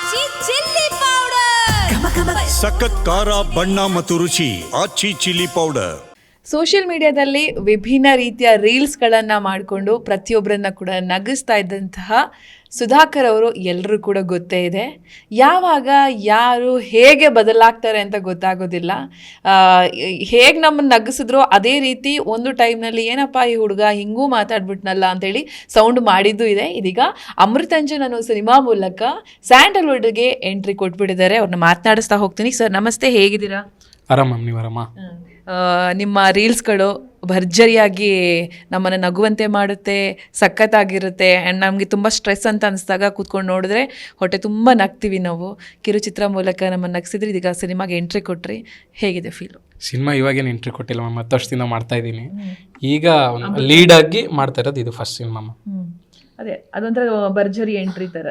ಆಚಿ chilli powder ಸಖತ್ ಖಾರ ಬಣ್ಣ ಮತ್ತು ರುಚಿ ಆಚಿ ಚಿಲ್ಲಿ ಪೌಡರ್. ಸೋಷಿಯಲ್ ಮೀಡಿಯಾದಲ್ಲಿ ವಿಭಿನ್ನ ರೀತಿಯ ರೀಲ್ಸ್ಗಳನ್ನು ಮಾಡಿಕೊಂಡು ಪ್ರತಿಯೊಬ್ಬರನ್ನ ಕೂಡ ನಗಿಸ್ತಾ ಇದ್ದಂತಹ ಸುಧಾಕರ್ ಅವರು ಎಲ್ಲರೂ ಕೂಡ ಗೊತ್ತೇ ಇದೆ. ಯಾವಾಗ ಯಾರು ಹೇಗೆ ಬದಲಾಗ್ತಾರೆ ಅಂತ ಗೊತ್ತಾಗೋದಿಲ್ಲ. ಹೇಗೆ ನಮ್ಮನ್ನು ನಗಿಸಿದ್ರೋ ಅದೇ ರೀತಿ ಒಂದು ಟೈಮ್ನಲ್ಲಿ ಏನಪ್ಪ ಈ ಹುಡುಗ ಹಿಂಗೂ ಮಾತಾಡ್ಬಿಟ್ನಲ್ಲ ಅಂತೇಳಿ ಸೌಂಡ್ ಮಾಡಿದ್ದು ಇದೆ. ಇದೀಗ ಅಮೃತಾಂಜನ್ ಅನ್ನೋ ಸಿನಿಮಾ ಮೂಲಕ ಸ್ಯಾಂಡಲ್ವುಡ್ಗೆ ಎಂಟ್ರಿ ಕೊಟ್ಬಿಟ್ಟಿದ್ದಾರೆ. ಅವ್ರನ್ನ ಮಾತನಾಡಿಸ್ತಾ ಹೋಗ್ತೀನಿ. ಸರ್ ನಮಸ್ತೆ, ಹೇಗಿದ್ದೀರಾ? ಆರಾಮ, ನೀವು ಆರಾಮ? ನಿಮ್ಮ ರೀಲ್ಸ್ಗಳು ಭರ್ಜರಿಯಾಗಿ ನಮ್ಮನ್ನು ನಗುವಂತೆ ಮಾಡುತ್ತೆ, ಸಖತ್ತಾಗಿರುತ್ತೆ. ಆ್ಯಂಡ್ ನಮಗೆ ತುಂಬ ಸ್ಟ್ರೆಸ್ ಅಂತ ಅನಿಸ್ದಾಗ ಕೂತ್ಕೊಂಡು ನೋಡಿದ್ರೆ ಹೊಟ್ಟೆ ತುಂಬ ನಗ್ತೀವಿ ನಾವು. ಕಿರುಚಿತ್ರ ಮೂಲಕ ನಮ್ಮನ್ನು ನಗಿಸಿದ್ರೆ ಇದೀಗ ಸಿನಿಮಾಗೆ ಎಂಟ್ರಿ ಕೊಟ್ರಿ, ಹೇಗಿದೆ ಫೀಲು? ಸಿನಿಮಾ ಇವಾಗೇನು ಎಂಟ್ರಿ ಕೊಟ್ಟಿಲ್ಲ ಮ್ಯಾಮ್, 10 ವರ್ಷದಿಂದ ಮಾಡ್ತಾ ಇದ್ದೀನಿ. ಈಗ ಲೀಡ್ ಆಗಿ ಮಾಡ್ತಾ ಇರೋದು ಇದು ಫಸ್ಟ್ ಸಿನಿಮಾ. ಅದೇ ಅದೊಂಥರ ಭರ್ಜರಿ ಎಂಟ್ರಿ ಥರ.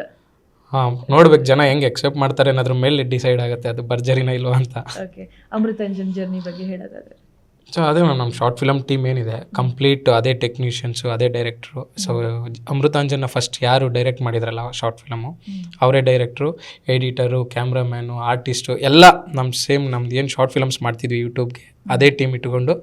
ಹಾಂ, ನೋಡ್ಬೇಕು ಜನ ಹೆಂಗೆ ಎಕ್ಸೆಪ್ಟ್ ಮಾಡ್ತಾರೆ ಅನ್ನೋದ್ರ ಮೇಲೆ ಡಿಸೈಡ್ ಆಗುತ್ತೆ ಅದು ಭರ್ಜರಿನ ಇಲ್ವಾ ಅಂತ. ಓಕೆ, ಅಮೃತಾಂಜನ್ ಜರ್ನಿ ಬಗ್ಗೆ ಹೇಳೋದಾದ್ರೆ? ಸೊ ಅದೇ ಮ್ಯಾಮ್, ನಮ್ಮ ಶಾರ್ಟ್ ಫಿಲಮ್ ಟೀಮ್ ಏನಿದೆ ಕಂಪ್ಲೀಟ್ ಅದೇ ಟೆಕ್ನಿಷಿಯನ್ಸು, ಅದೇ ಡೈರೆಕ್ಟ್ರು. ಸೊ ಅಮೃತಾಂಜನ್ನ ಫಸ್ಟ್ ಯಾರು ಡೈರೆಕ್ಟ್ ಮಾಡಿದ್ರಲ್ಲ ಶಾರ್ಟ್ ಫಿಲಮು, ಅವರೇ ಡೈರೆಕ್ಟ್ರು, ಎಡಿಟರು, ಕ್ಯಾಮ್ರಾಮ್ಯಾನು, ಆರ್ಟಿಸ್ಟು ಎಲ್ಲ ನಮ್ದು ಏನು ಶಾರ್ಟ್ ಫಿಲಮ್ಸ್ ಮಾಡ್ತಿದ್ವಿ ಯೂಟ್ಯೂಬ್ಗೆ ಅದೇ ಟೀಮ್ ಇಟ್ಕೊಂಡು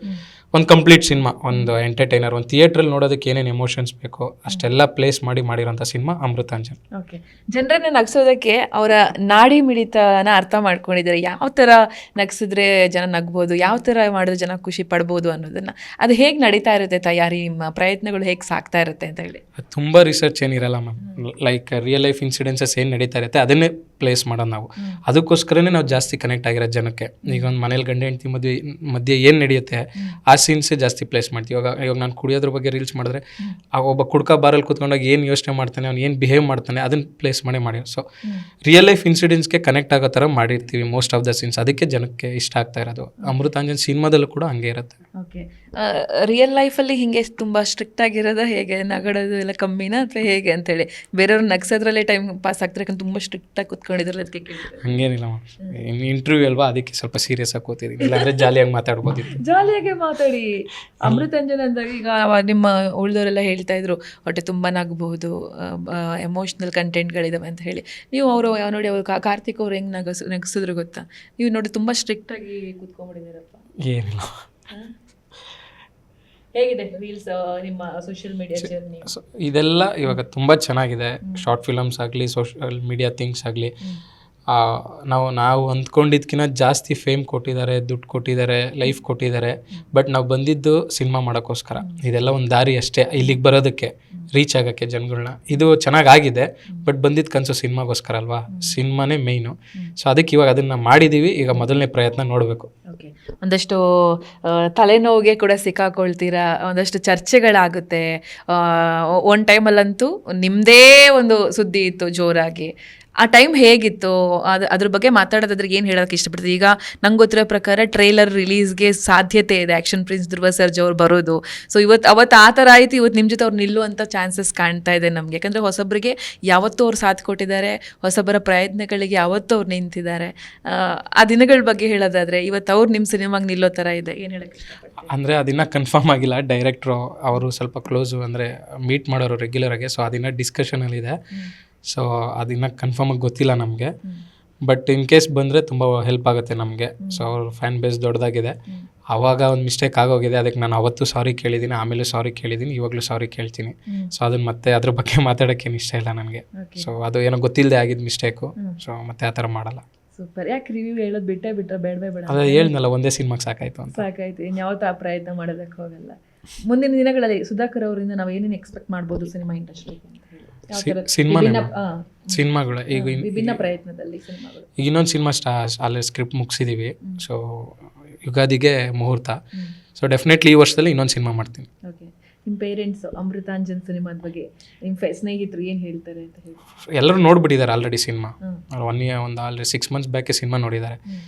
ಒಂದು ಕಂಪ್ಲೀಟ್ ಸಿನಿಮಾ, ಒಂದು ಎಂಟರ್ಟೈನರ್, ಒಂದು ಥಿಯೇಟ್ರಲ್ಲಿ ನೋಡೋದಕ್ಕೆ ಏನೇನು ಎಮೋಷನ್ಸ್ ಬೇಕೋ ಅಷ್ಟೆಲ್ಲ ಪ್ಲೇಸ್ ಮಾಡಿರೋಂಥ ಸಿನಿಮಾ ಅಮೃತಾಂಜನ್. ಓಕೆ, ಜನರನ್ನ ನಗಿಸೋದಕ್ಕೆ ಅವರ ನಾಡಿ ಮಿಡಿತನ ಅರ್ಥ ಮಾಡ್ಕೊಂಡಿದ್ದಾರೆ. ಯಾವ ಥರ ನಗಿಸಿದ್ರೆ ಜನ ನಗ್ಬೋದು, ಯಾವ ಥರ ಮಾಡಿದ್ರೆ ಜನ ಖುಷಿ ಪಡ್ಬೋದು ಅನ್ನೋದನ್ನು. ಅದು ಹೇಗೆ ನಡೀತಾ ಇರುತ್ತೆ ತಯಾರಿ, ನಿಮ್ಮ ಪ್ರಯತ್ನಗಳು ಹೇಗೆ ಸಾಗ್ತಾ ಇರುತ್ತೆ ಅಂತ ಹೇಳಿ? ತುಂಬ ರಿಸರ್ಚ್ ಏನಿರಲ್ಲ ma'am. Like real life incidences ಏನು ನಡೀತಾ ಇರುತ್ತೆ ಅದನ್ನೇ ಪ್ಲೇಸ್ ಮಾಡೋದು ನಾವು. ಅದಕ್ಕೋಸ್ಕರನೇ ನಾವು ಜಾಸ್ತಿ ಕನೆಕ್ಟ್ ಆಗಿರೋದು ಜನಕ್ಕೆ. ಈಗ ಒಂದು ಮನೇಲಿ ಗಂಡ ಹೆಂಡತಿ ಮಧ್ಯೆ ಏನು ನಡೆಯುತ್ತೆ ಆ ಸೀನ್ಸೇ ಜಾಸ್ತಿ ಪ್ಲೇಸ್ ಮಾಡ್ತೀವಿ. ಇವಾಗ ನಾನು ಕುಡಿಯೋದ್ರ ಬಗ್ಗೆ ರೀಲ್ಸ್ ಮಾಡಿದ್ರೆ ಆ ಒಬ್ಬ ಕುಡ್ಕ ಬಾರಲ್ಲಿ ಕೂತ್ಕೊಂಡಾಗ ಏನು ಯೋಚನೆ ಮಾಡ್ತಾನೆ, ಅವ್ನು ಏನು ಬಿಹೇವ್ ಮಾಡ್ತಾನೆ ಅದನ್ನು ಪ್ಲೇಸ್ ಮಾಡಿ. ಸೊ ರಿಯಲ್ ಲೈಫ್ ಇನ್ಸಿಡೆನ್ಸ್ಗೆ ಕನೆಕ್ಟ್ ಆಗೋ ಥರ ಮಾಡಿರ್ತೀವಿ ಮೋಸ್ಟ್ ಆಫ್ ದ ಸೀನ್ಸ್. ಅದಕ್ಕೆ ಜನಕ್ಕೆ ಇಷ್ಟ ಆಗ್ತಾ ಇರೋದು. ಅಮೃತಾಂಜನ್ ಸಿನಿಮಾದಲ್ಲೂ ಕೂಡ ಹಂಗೆ ಇರುತ್ತೆ. ಓಕೆ, ರಿಯಲ್ ಲೈಫಲ್ಲಿ ಹಿಂಗೆ ತುಂಬ ಸ್ಟ್ರಿಕ್ಟ್ ಆಗಿರೋದ, ಹೇಗೆ ನಗಡೋದು ಎಲ್ಲ ಕಮ್ಮಿನಾ ಅಥವಾ ಹೇಗೆ ಅಂತೇಳಿ? ಬೇರೆಯವ್ರು ನಗ್ಸೋದ್ರಲ್ಲೇ ಟೈಮ್ ಪಾಸ್ ಆಗ್ತಾರೆ, ತುಂಬ ಸ್ಟ್ರಿಕ್ಟಾಗಿ ಕೂತ್ಕೊಂಡಿದ್ರಲ್ಲ, ಅದಕ್ಕೆ ಕೇಳಿದ್ರೆ? ಹಂಗೇನಿಲ್ಲ ಮ್ಯಾಮ್, ಇಂಟರ್ವ್ಯೂ ಅಲ್ವಾ, ಅದಕ್ಕೆ ಸ್ವಲ್ಪ ಸೀರಿಯಸ್ ಆಗಿ ಕೂತಿದ್ದೀನಿ, ಇಲ್ಲಾಂದರೆ ಜಾಲಿಯಾಗಿ ಮಾತಾಡ್ಬೋದಿತ್ತು. ಜಾಲಿಯಾಗೆ ಮಾತಾಡಿ. ಅಮೃತಾಂಜನ್ ಅಂದಾಗ ಈಗ ನಿಮ್ಮ ಉಳಿದವರೆಲ್ಲ ಹೇಳ್ತಾ ಇದ್ರು ಹೊಟ್ಟೆ ತುಂಬ ನಗಬಹುದು, ಎಮೋಷ್ನಲ್ ಕಂಟೆಂಟ್ಗಳಿದಾವೆ ಅಂತ ಹೇಳಿ. ನೀವು ಅವರು ನೋಡಿ, ಅವರು ಕಾರ್ತಿಕ್ ಅವ್ರು ಹೆಂಗೆ ನಗಿಸಿದ್ರು ಗೊತ್ತಾ? ನೀವು ನೋಡಿ ತುಂಬ ಸ್ಟ್ರಿಕ್ಟಾಗಿ ಕೂತ್ಕೊಂಡ್ಬಿಟ್ಟಿದ್ದೀರಪ್ಪ. ಏನಿಲ್ಲ, ಹೇಗಿದೆ ರೀಲ್ಸ್, ನಿಮ್ಮ ಸೋಷಿಯಲ್ ಮೀಡಿಯಾ ಜರ್ನಿ? ಇದೆಲ್ಲ ಇವಾಗ ತುಂಬ ಚೆನ್ನಾಗಿದೆ. ಶಾರ್ಟ್ ಫಿಲಮ್ಸ್ ಆಗಲಿ, ಸೋಷಿಯಲ್ ಮೀಡಿಯಾ ಥಿಂಗ್ಸ್ ಆಗಲಿ, ನಾವು ಅಂದ್ಕೊಂಡಿದ್ದಕ್ಕಿಂತ ಜಾಸ್ತಿ ಫೇಮ್ ಕೊಟ್ಟಿದ್ದಾರೆ, ದುಡ್ಡು ಕೊಟ್ಟಿದ್ದಾರೆ, ಲೈಫ್ ಕೊಟ್ಟಿದ್ದಾರೆ. ಬಟ್ ನಾವು ಬಂದಿದ್ದು ಸಿನಿಮಾ ಮಾಡೋಕ್ಕೋಸ್ಕರ. ಇದೆಲ್ಲ ಒಂದು ದಾರಿ ಅಷ್ಟೇ ಇಲ್ಲಿಗೆ ಬರೋದಕ್ಕೆ, ರೀಚ್ ಆಗೋಕ್ಕೆ ಜನಗಳನ್ನ. ಇದು ಚೆನ್ನಾಗಾಗಿದೆ, ಬಟ್ ಬಂದಿದ್ದು ಕನಸು ಸಿನಿಮಾಗೋಸ್ಕರ ಅಲ್ವಾ, ಸಿನಿಮಾನೇ ಮೇಯ್ನು. ಸೊ ಅದಕ್ಕೆ ಇವಾಗ ಅದನ್ನು ಮಾಡಿದ್ದೀವಿ. ಈಗ ಮೊದಲನೇ ಪ್ರಯತ್ನ ನೋಡಬೇಕು. ಓಕೆ, ಒಂದಷ್ಟು ತಲೆನೋವಿಗೆ ಕೂಡ ಸಿಕ್ಕಾಕೊಳ್ತೀರಾ, ಒಂದಷ್ಟು ಚರ್ಚೆಗಳಾಗುತ್ತೆ. ಒಂದು ಟೈಮಲ್ಲಂತೂ ನಿಮ್ಮದೇ ಒಂದು ಸುದ್ದಿ ಇತ್ತು ಜೋರಾಗಿ. ಆ ಟೈಮ್ ಹೇಗಿತ್ತು? ಅದ್ರ ಬಗ್ಗೆ ಮಾತಾಡೋದಾದ್ರೆ ಏನು ಹೇಳೋಕ್ಕೆ ಇಷ್ಟಪಡ್ತೀವಿ? ಈಗ ನಂಗೆ ಗೊತ್ತಿರೋ ಪ್ರಕಾರ ಟ್ರೈಲರ್ ರಿಲೀಸ್ಗೆ ಸಾಧ್ಯತೆ ಇದೆ, ಆ್ಯಕ್ಷನ್ ಪ್ರಿನ್ಸ್ ಧ್ರುವ ಸರ್ಜಾ ಅವ್ರು ಬರೋದು. ಸೊ ಅವತ್ತು ಆ ಥರ ಆಯಿತು, ಇವತ್ತು ನಿಮ್ಮ ಜೊತೆ ಅವ್ರು ನಿಲ್ಲುವಂಥ ಚಾನ್ಸಸ್ ಕಾಣ್ತಾ ಇದೆ ನಮಗೆ. ಯಾಕಂದರೆ ಹೊಸಬ್ರಿಗೆ ಯಾವತ್ತೂ ಅವ್ರು ಸಾಥ್ ಕೊಟ್ಟಿದ್ದಾರೆ, ಹೊಸಬರ ಪ್ರಯತ್ನಗಳಿಗೆ ಯಾವತ್ತೂ ಅವ್ರು ನಿಂತಿದ್ದಾರೆ. ಆ ದಿನಗಳ ಬಗ್ಗೆ ಹೇಳೋದಾದರೆ ಇವತ್ತು ಅವ್ರು ನಿಮ್ಮ ಸಿನಿಮಾಗೆ ನಿಲ್ಲೋ ಥರ ಇದೆ, ಏನು ಹೇಳೋಕ್ಕೆ ಇಷ್ಟಪಡ್ತೀವಿ? ಅಂದರೆ ಅದನ್ನು ಕನ್ಫರ್ಮ್ ಆಗಿಲ್ಲ. ಡೈರೆಕ್ಟ್ರು ಅವರು ಸ್ವಲ್ಪ ಕ್ಲೋಸು, ಅಂದರೆ ಮೀಟ್ ಮಾಡೋರು ರೆಗ್ಯುಲರಾಗಿ. ಸೊ ಅದನ್ನು ಡಿಸ್ಕಷನಲ್ಲಿದೆ. ಸೊ ಅದನ್ನು ಕನ್ಫರ್ಮಾಗಿ ಗೊತ್ತಿಲ್ಲ ನಮಗೆ. ಬಟ್ ಇನ್ ಕೇಸ್ ಬಂದರೆ ತುಂಬ ಹೆಲ್ಪ್ ಆಗುತ್ತೆ ನಮಗೆ. ಸೊ ಅವ್ರ ಫ್ಯಾನ್ ಬೇಸ್ ದೊಡ್ಡದಾಗಿದೆ. ಆವಾಗ ಒಂದು ಮಿಸ್ಟೇಕ್ ಆಗೋಗಿದೆ, ಅದಕ್ಕೆ ನಾನು ಅವತ್ತು ಸಾರಿ ಕೇಳಿದ್ದೀನಿ, ಆಮೇಲೆ ಸಾರಿ ಕೇಳಿದ್ದೀನಿ, ಇವಾಗಲೂ ಸಾರಿ ಕೇಳ್ತೀನಿ. ಸೊ ಅದನ್ನು ಮತ್ತೆ ಅದ್ರ ಬಗ್ಗೆ ಮಾತಾಡೋಕ್ಕೇನು ಇಷ್ಟ ಇಲ್ಲ ನನಗೆ. ಸೊ ಅದು ಏನೋ ಗೊತ್ತಿಲ್ಲದೆ ಆಗಿದ್ದು ಮಿಸ್ಟೇಕು. ಸೊ ಮತ್ತೆ ಆ ಥರ ಮಾಡಲ್ಲ. ಸೂಪರ್. ಯಾಕೆ ರಿವ್ಯೂ ಹೇಳೋದು ಬಿಟ್ಟರೆ ಬೇಡ? ಅದೇ ಹೇಳಿದ್ನಲ್ಲ, ಒಂದೇ ಸಿನಿಮಾಗೆ ಸಾಕಾಯಿತು ಅಂತ. ಸಾಕಾಯ್ತು, ಇನ್ಯಾವತ್ತೂ ಆ ಪ್ರಯತ್ನ ಮಾಡೋದಕ್ಕೆ ಹೋಗಲ್ಲ. ಮುಂದಿನ ದಿನಗಳಲ್ಲಿ ಸುಧಾಕರ್ ಅವರಿಂದ ನಾವು ಏನೇನು ಎಕ್ಸ್ಪೆಕ್ಟ್ ಮಾಡ್ಬೋದು ಸಿನಿಮಾ ಇಂಡಸ್ಟ್ರಿಗೆ ಅಂತ ಹೇಳಿ? ಸಿನಿಮಾಗಳು ಈಗ ವಿಭಿನ್ನ ಪ್ರಯತ್ನದಲ್ಲಿ ಸಿನಿಮಾಗಳು. ಈಗ ಇನ್ನೊಂದು ಸಿನಿಮಾ ಅಲ್ಲೇ ಸ್ಕ್ರಿಪ್ಟ್ ಮುಗಿಸಿದ್ದೀವಿ. ಸೊ ಯುಗಾದಿಗೆ ಮುಹೂರ್ತ. ಸೊ ಡೆಫಿನೆಟ್ಲಿ ಈ ವರ್ಷದಲ್ಲಿ ಇನ್ನೊಂದು ಸಿನಿಮಾ ಮಾಡ್ತೀನಿ. ಓಕೆ, ನಿಮ್ಮ ಪೇರೆಂಟ್ಸ್ ಅಮೃತಾಂಜನ್ ಸಿನಿಮಾದ ಬಗ್ಗೆ, ನಿಮ್ಮ ಸ್ನೇಹಿತರು ಏನು ಹೇಳ್ತಾರೆ ಅಂತ ಹೇಳಿ? ಎಲ್ಲರೂ ನೋಡ್ಬಿಟ್ಟಿದ್ದಾರೆ ಆಲ್ರೆಡಿ ಸಿನಿಮಾ. ಒಂದು ಆಲ್ರೆಡಿ 6 months ಬ್ಯಾಕೆ ಸಿನಿಮಾ ನೋಡಿದ್ದಾರೆ.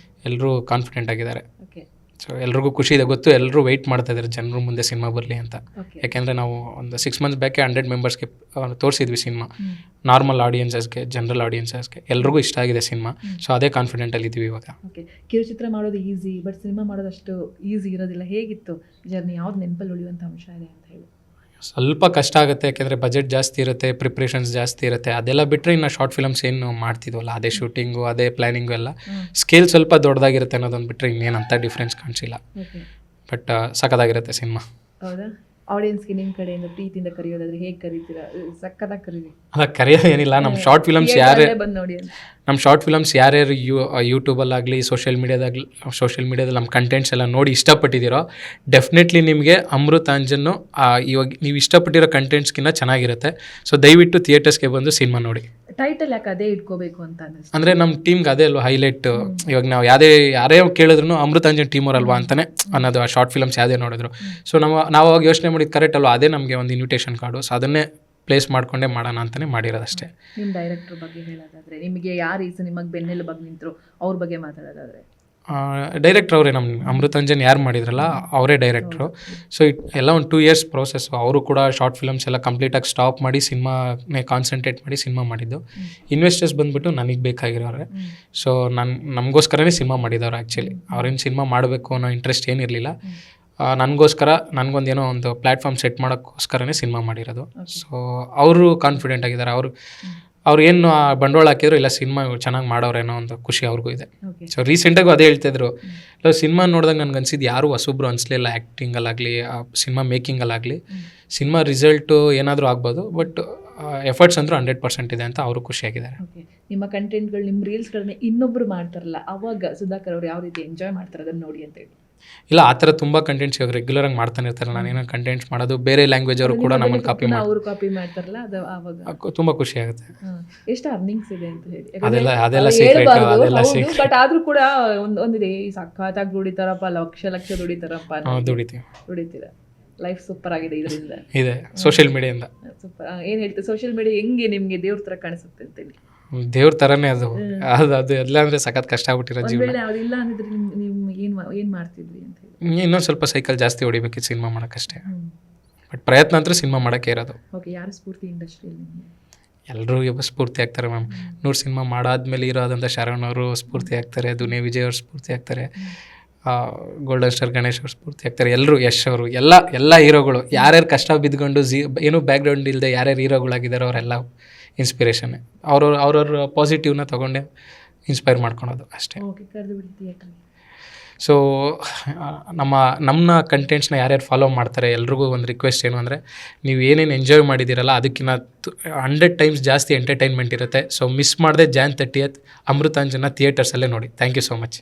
ಎಲ್ಲರೂ ಕಾನ್ಫಿಡೆಂಟ್ ಆಗಿದ್ದಾರೆ. ಓಕೆ, ಸೊ ಎಲ್ರಿಗೂ ಖುಷಿ ಇದೆ, ಗೊತ್ತು. ಎಲ್ಲರೂ ವೆಯ್ಟ್ ಮಾಡ್ತಾ ಇದ್ದಾರೆ ಜನರು ಮುಂದೆ ಸಿನಿಮಾ ಬರಲಿ ಅಂತ. ಯಾಕೆಂದರೆ ನಾವು ಒಂದು 6 months ಬ್ಯಾಕೆ 100 ಮೆಂಬರ್ಸ್ಗೆ ತೋರಿಸಿದ್ವಿ ಸಿನಿಮಾ. ನಾರ್ಮಲ್ ಆಡಿಯನ್ಸಸ್ಗೆ, ಜನರಲ್ ಆಡಿಯನ್ಸಸ್ಗೆ ಎಲ್ರಿಗೂ ಇಷ್ಟ ಆಗಿದೆ ಸಿನಿಮಾ. ಸೊ ಅದೇ ಕಾನ್ಫಿಡೆಂಟಲ್ಲಿ ಇದ್ದೀವಿ ಇವಾಗ. ಓಕೆ, ಕಿರುಚಿತ್ರ ಮಾಡೋದು ಈಸಿ, ಬಟ್ ಸಿನಿಮಾ ಮಾಡೋದಷ್ಟು ಈಸಿ ಇರೋದಿಲ್ಲ. ಹೇಗಿತ್ತು ಜರ್ನಿ? ಯಾವ್ದು ನೆನಪಲ್ಲಿ ಉಳಿಯುವಂಥ ಅಂಶ ಇದೆ ಅಂತ ಹೇಳಿ? ಸ್ವಲ್ಪ ಕಷ್ಟ ಆಗುತ್ತೆ, ಯಾಕೆಂದರೆ ಬಜೆಟ್ ಜಾಸ್ತಿ ಇರುತ್ತೆ, ಪ್ರಿಪ್ರೇಷನ್ಸ್ ಜಾಸ್ತಿ ಇರುತ್ತೆ. ಅದೆಲ್ಲ ಬಿಟ್ಟರೆ ಇನ್ನು ಶಾರ್ಟ್ ಫಿಲಮ್ಸ್ ಏನು ಮಾಡ್ತಿದ್ವಲ್ಲ, ಅದೇ ಶೂಟಿಂಗು, ಅದೇ ಪ್ಲ್ಯಾನಿಂಗು ಎಲ್ಲ ಸ್ಕೇಲ್ ಸ್ವಲ್ಪ ದೊಡ್ಡದಾಗಿರುತ್ತೆ ಅನ್ನೋದೊಂದು ಬಿಟ್ಟರೆ ಇನ್ನೇನಂತ ಡಿಫ್ರೆನ್ಸ್ ಕಾಣಿಸಿಲ್ಲ. ಬಟ್ ಸಖತ್ತಾಗಿರುತ್ತೆ ಸಿನಿಮಾ. ಹೌದಾ? ಆಡಿಯನ್ಸ್ಗೆ ನಿಮ್ಮ ಕಡೆಯಿಂದ ಪ್ರೀತಿಯಿಂದ ಕರೆಯೋದಾದ್ರೆ ಹೇಗೆ ಕರೀತೀರಾ? ಸಕ್ಕತ್ತಾಗಿ ಕರೀರಿ. ಅಲ್ಲ, ಕರೆಯೋದು ಏನಿಲ್ಲ. ನಮ್ಮ ಶಾರ್ಟ್ ಫಿಲಮ್ಸ್ ಬಂದು ನೋಡಿ ಅಂತ. ನಮ್ಮ ಶಾರ್ಟ್ ಫಿಲಮ್ಸ್ ಯಾರ್ಯಾರು ಯೂಟ್ಯೂಬಲ್ಲಾಗಲಿ ಸೋಷಿಯಲ್ ಮೀಡಿಯಾದಲ್ಲಿ ನಮ್ಮ ಕಂಟೆಂಟ್ಸ್ ಎಲ್ಲ ನೋಡಿ ಇಷ್ಟಪಟ್ಟಿದ್ದೀರೋ, ಡೆಫಿನೆಟ್ಲಿ ನಿಮಗೆ ಅಮೃತಾಂಜನ್ನು ಇವಾಗ ನೀವು ಇಷ್ಟಪಟ್ಟಿರೋ ಕಂಟೆಂಟ್ಸ್ಗಿಂತ ಚೆನ್ನಾಗಿರುತ್ತೆ. ಸೊ ದಯವಿಟ್ಟು ಥಿಯೇಟರ್ಸ್ಗೆ ಬಂದು ಸಿನಿಮಾ ನೋಡಿ. ಟೈಟಲ್ ಯಾಕೆ ಅದೇ ಇಟ್ಕೋಬೇಕು ಅಂತ ಅನ್ನಿಸ್ತು? ಅಂದರೆ ನಮ್ಮ ಟೀಮ್ಗೆ ಅದೇ ಅಲ್ವಾ ಹೈಲೈಟ್. ಇವಾಗ ನಾವು ಯಾರೇ ಕೇಳಿದ್ರು ಅಮೃತಾಂಜನ್ ಟೀಮ್ ಅವರಲ್ವಾ ಅಂತಲೇ ಅನ್ನೋದು. ಆ ಶಾರ್ಟ್ ಫಿಲಮ್ಸ್ ಯಾವುದೇ ನೋಡಿದ್ರು. ಸೊ ನಾವು ಅವಾಗ ಯೋಚನೆ ಮಾಡಿದ್ದು ಕರೆಕ್ಟ್ ಅಲ್ವಾ, ಅದೇ ನಮಗೆ ಒಂದು ಇನ್ವಿಟೇಷನ್ ಕಾರ್ಡು. ಸೊ ಅದನ್ನೇ ಪ್ಲೇಸ್ ಮಾಡ್ಕೊಂಡೇ ಮಾಡೋಣ ಅಂತಲೇ ಮಾಡಿರೋದಷ್ಟೇ. ನಿಮ್ಮ ಡೈರೆಕ್ಟ್ರ್ ಬಗ್ಗೆ ಹೇಳೋದಾದರೆ, ನಿಮಗೆ ಯಾರು ಈ ನಿಮಗೆ ಬೆನ್ನೆಲುಬಾಗಿ ನಿಂತರು ಅವ್ರ ಬಗ್ಗೆ ಮಾತಾಡೋದಾದರೆ? ಡೈರೆಕ್ಟ್ರ್ ಅವರೇ, ನಮ್ಮ ಅಮೃತಾಂಜನ್ ಯಾರು ಮಾಡಿದ್ರಲ್ಲ ಅವರೇ ಡೈರೆಕ್ಟ್ರು. ಸೊ ಎಲ್ಲ ಒಂದು 2 years ಪ್ರೋಸೆಸ್ಸು. ಅವರು ಕೂಡ ಶಾರ್ಟ್ ಫಿಲಮ್ಸ್ ಎಲ್ಲ ಕಂಪ್ಲೀಟಾಗಿ ಸ್ಟಾಪ್ ಮಾಡಿ ಸಿನಿಮಾನೇ ಕಾನ್ಸಂಟ್ರೇಟ್ ಮಾಡಿ ಸಿನಿಮಾ ಮಾಡಿದ್ದು. ಇನ್ವೆಸ್ಟರ್ಸ್ ಬಂದುಬಿಟ್ಟು ನನಗೆ ಬೇಕಾಗಿರೋರೆ. ಸೊ ನಮಗೋಸ್ಕರನೇ ಸಿನಿಮಾ ಮಾಡಿದವ್ರು. ಆ್ಯಕ್ಚುಲಿ ಅವ್ರೇನು ಸಿನಿಮಾ ಮಾಡಬೇಕು ಅನ್ನೋ ಇಂಟ್ರೆಸ್ಟ್ ಏನಿರಲಿಲ್ಲ. ನನಗೊಂದೇನೋ ಒಂದು ಪ್ಲ್ಯಾಟ್ಫಾರ್ಮ್ ಸೆಟ್ ಮಾಡೋಕ್ಕೋಸ್ಕರನೇ ಸಿನಿಮಾ ಮಾಡಿರೋದು. ಸೊ ಅವರು ಕಾನ್ಫಿಡೆಂಟ್ ಆಗಿದ್ದಾರೆ. ಅವ್ರು ಏನು ಬಂಡವಾಳ ಹಾಕಿದ್ರು ಇಲ್ಲ, ಸಿನಿಮಾ ಚೆನ್ನಾಗಿ ಮಾಡೋರೇನೋ ಒಂದು ಖುಷಿ ಅವ್ರಿಗೂ ಇದೆ. ಸೊ ರೀಸೆಂಟಾಗೂ ಅದೇ ಹೇಳ್ತಿದ್ರು. ಸಿನಿಮಾ ನೋಡಿದಾಗ ನನಗೆ ಅನ್ಸಿದ್ದು ಯಾರೂ ಹೊಸೊಬ್ರು ಅನಿಸ್ಲಿಲ್ಲ. ಆ್ಯಕ್ಟಿಂಗಲ್ಲಾಗಲಿ ಸಿನಿಮಾ ಮೇಕಿಂಗಲ್ಲಾಗಲಿ. ಸಿನಿಮಾ ರಿಸಲ್ಟು ಏನಾದರೂ ಆಗ್ಬೋದು, ಬಟ್ ಎಫರ್ಟ್ಸ್ ಅಂದರೂ 100% ಇದೆ ಅಂತ ಅವರು ಖುಷಿಯಾಗಿದ್ದಾರೆ. ನಿಮ್ಮ ಕಂಟೆಂಟ್ಗಳು, ನಿಮ್ಮ ರೀಲ್ಸ್ಗಳನ್ನ ಇನ್ನೊಬ್ರು ಮಾಡ್ತಾರಲ್ಲ, ಅವಾಗ ಸುಧಾಕರ್ ಅವ್ರು ಯಾವ ರೀತಿ ಎಂಜಾಯ್ ಮಾಡ್ತಾರೆ ಅದನ್ನು ನೋಡಿ ಅಂತ ಹೇಳಿ? ಇಲ್ಲ, ಆ ಥರ ತುಂಬ ಕಂಟೆಂಟ್ಸ್ ಇವಾಗ ರೆಗ್ಯುಲರಾಗಿ ಮಾಡ್ತಾನೆ ಇರ್ತಾರೆ. ನಾನೇನೋ ಕಂಟೆಂಟ್ಸ್ ಮಾಡೋದು, ಬೇರೆ ಲ್ಯಾಂಗ್ವೇಜ್ ಅವರು ಕೂಡ ನಮ್ಮನ್ನು ಕಾಪಿ ಮಾಡ್ತಾರಲ್ಲ, ಅದು ಆವಾಗ ತುಂಬ ಖುಷಿ ಆಗುತ್ತೆ. ಎಷ್ಟು ಅರ್ನಿಂಗ್ಸ್ ಇದೆ ಅಂತ ಹೇಳಿ ಅದೆಲ್ಲ ಸೀಕ್ರೆಟ್. ಬಟ್ ಆದ್ರೂ ಕೂಡ ಒಂದಿದೆ, ಸಖತ್ತಾಗಿ ದುಡಿತಾರಪ್ಪ, ಲಕ್ಷ ದುಡಿತಾರಪ್ಪ. ದುಡಿತೀರಾ? ಲೈಫ್ ಸೂಪರ್ ಆಗಿದೆ ಇದರಿಂದ. ಇದೆ ಸೋಷಿಯಲ್ ಮೀಡಿಯಾದಿಂದ. ಸೂಪರ್. ಏನು ಹೇಳ್ತೀವಿ, ಸೋಷಿಯಲ್ ಮೀಡಿಯಾ ಹೆಂಗೆ ನಿಮಗೆ ದೇವ್ರ ಥರ ಕಾಣಿಸುತ್ತೆ ಅಂತೇಳಿ? ದೇವ್ರ ಥರನೇ ಅದು ಎಲ್ಲ ಅಂದರೆ ಸಖತ್ ಕಷ್ಟ ಆಗ್ಬಿಟ್ಟಿರೋ ಜೀವನ. ಅದಿಲ್ಲ ಅಂದಿದ್ರೆ ನೀವು ಏನು ಮಾಡ್ತಿದ್ರಿ ಅಂತ ಹೇಳಿ? ಇನ್ನೊಂದು ಸ್ವಲ್ಪ ಸೈಕಲ್ ಜಾಸ್ತಿ ಹೊಡಿಬೇಕಿತ್ತು ಸಿನಿಮಾ ಮಾಡೋಕ್ಕಷ್ಟೇ. ಬಟ್ ಪ್ರಯತ್ನ ಅಂತೂ ಸಿನಿಮಾ ಮಾಡೋಕ್ಕೆ ಇರೋದು. ಓಕೆ, ಯಾರು ಸ್ಫೂರ್ತಿ ಇಂಡಸ್ಟ್ರಿಯಲ್ಲಿ ನಿಮಗೆ? ಎಲ್ಲರೂ ಸ್ಫೂರ್ತಿ ಆಗ್ತಾರೆ ಮ್ಯಾಮ್. 100 ಸಿನಿಮಾ ಮಾಡಾದ್ಮೇಲೆ ಇರೋದಂಥ ಶರಣ್ ಅವರು ಸ್ಫೂರ್ತಿ ಆಗ್ತಾರೆ, ದುನಿಯಾ ವಿಜಯ್ ಅವರು ಸ್ಫೂರ್ತಿ ಆಗ್ತಾರೆ, ಗೋಲ್ಡನ್ ಸ್ಟಾರ್ ಗಣೇಶ್ ಅವರು ಸ್ಫೂರ್ತಿ ಆಗ್ತಾರೆ, ಎಲ್ಲರೂ ಯಶ್ ಅವರು, ಎಲ್ಲ ಹೀರೋಗಳು ಯಾರ್ಯಾರು ಕಷ್ಟ ಬಿದ್ದುಕೊಂಡು ಏನೂ ಬ್ಯಾಕ್ಗ್ರೌಂಡ್ ಇಲ್ಲದೆ ಯಾರ್ಯಾರು ಹೀರೋಗಳಾಗಿದ್ದಾರೋ ಅವರೆಲ್ಲ ಇನ್ಸ್ಪಿರೇಷನ್ನೇ. ಅವ್ರವ್ರ ಪಾಸಿಟಿವ್ನ ತೊಗೊಂಡೆ ಇನ್ಸ್ಪೈರ್ ಮಾಡ್ಕೊಳೋದು ಅಷ್ಟೇ. ಸೊ ನಮ್ಮ ಕಂಟೆಂಟ್ಸ್ನ ಯಾರ್ಯಾರು ಫಾಲೋ ಮಾಡ್ತಾರೆ ಎಲ್ರಿಗೂ ಒಂದು ರಿಕ್ವೆಸ್ಟ್ ಏನು ಅಂದರೆ, ನೀವು ಏನೇನು ಎಂಜಾಯ್ ಮಾಡಿದ್ದೀರಲ್ಲ ಅದಕ್ಕಿಂತ 100 times ಜಾಸ್ತಿ ಎಂಟರ್ಟೈನ್ಮೆಂಟ್ ಇರುತ್ತೆ. ಸೊ ಮಿಸ್ ಮಾಡದೆ Jan 30th ಅಮೃತಾಂಜನ ಥಿಯೇಟರ್ಸಲ್ಲೇ ನೋಡಿ. Thank you so much.